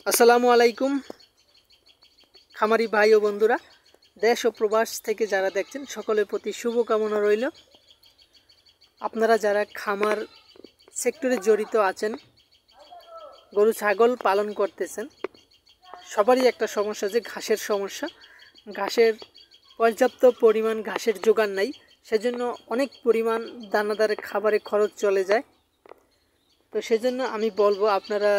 আসসালামু আলাইকুম খামারি ভাই ও বন্ধুরা, দেশ ও প্রবাস থেকে যারা দেখছেন সকলের প্রতি শুভকামনা রইল। আপনারা যারা খামার সেক্টরে জড়িত আছেন, গরু ছাগল পালন করতেছেন, সবারই একটা সমস্যা যে ঘাসের সমস্যা। ঘাসের পর্যাপ্ত পরিমাণ ঘাসের জোগান নাই, সেজন্য অনেক পরিমাণ দানাদারের খাবারে খরচ চলে যায়। তো সেজন্য আমি বলবো আপনারা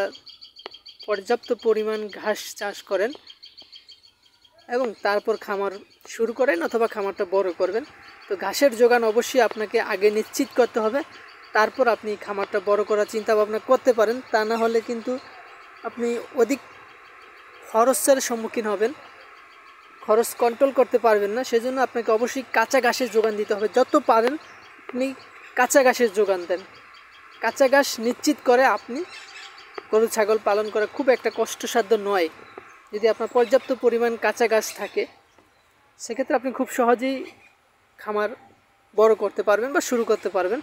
পর্যাপ্ত পরিমাণ ঘাস চাষ করেন এবং তারপর খামার শুরু করেন অথবা খামারটা বড় করবেন। তো ঘাসের যোগান অবশ্যই আপনাকে আগে নিশ্চিত করতে হবে, তারপর আপনি খামারটা বড় করার চিন্তা ভাবনা করতে পারেন। তা না হলে কিন্তু আপনি অধিক খরচের সম্মুখীন হবেন, খরচ কন্ট্রোল করতে পারবেন না। সেজন্য আপনাকে অবশ্যই কাঁচা ঘাসের যোগান দিতে হবে। যত পারেন আপনি কাঁচা ঘাসের যোগান দেন। কাঁচা ঘাস নিশ্চিত করে আপনি গরু ছাগল পালন করা খুব একটা কষ্টসাধ্য নয়। যদি আপনার পর্যাপ্ত পরিমাণ কাঁচা ঘাস থাকে, সেক্ষেত্রে আপনি খুব সহজেই খামার বড় করতে পারবেন বা শুরু করতে পারবেন।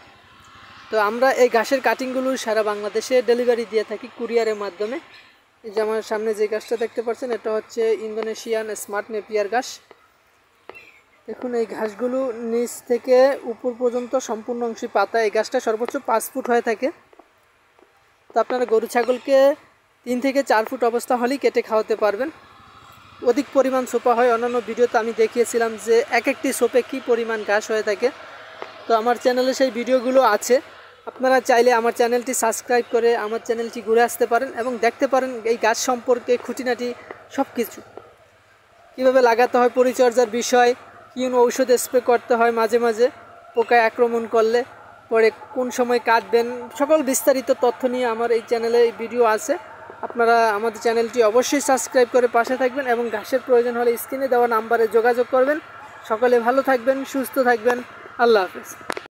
তো আমরা এই ঘাসের কাটিংগুলো সারা বাংলাদেশে ডেলিভারি দিয়ে থাকি কুরিয়ারের মাধ্যমে। এই যে আমার সামনে যে গাছটা দেখতে পাচ্ছেন, এটা হচ্ছে ইন্দোনেশিয়ান স্মার্ট নেপিয়ার ঘাস। দেখুন, এই ঘাসগুলো নিচ থেকে উপর পর্যন্ত সম্পূর্ণ অংশে পাতা। এই ঘাসটা সর্বোচ্চ 5 ফুট হয়ে থাকে। তো আপনারা গরু ছাগলকে 3 থেকে 4 ফুট অবস্থা হলেই কেটে খাওয়াতে পারবেন। অধিক পরিমাণ সোপা হয়। অন্যান্য ভিডিওতে আমি দেখিয়েছিলাম যে এক একটি সোপে কী পরিমাণ ঘাস হয়ে থাকে। তো আমার চ্যানেলে সেই ভিডিওগুলো আছে, আপনারা চাইলে আমার চ্যানেলটি সাবস্ক্রাইব করে আমার চ্যানেলটি ঘুরে আসতে পারেন এবং দেখতে পারেন এই গাছ সম্পর্কে খুঁটিনাটি সব কিছু, কীভাবে লাগাতে হয়, পরিচর্যার বিষয়, কী ঔষধ স্প্রে করতে হয় মাঝে মাঝে পোকায় আক্রমণ করলে, পরে কোন সময় কাটবেন, সকল বিস্তারিত তথ্য নিয়ে আমার এই চ্যানেলে ভিডিও আছে। আপনারা আমাদের চ্যানেলটি অবশ্যই সাবস্ক্রাইব করে পাশে থাকবেন এবং ঘাসের প্রয়োজন হলে স্ক্রিনে দেওয়া নাম্বারে যোগাযোগ করবেন। সকলে ভালো থাকবেন, সুস্থ থাকবেন। আল্লাহ হাফেজ।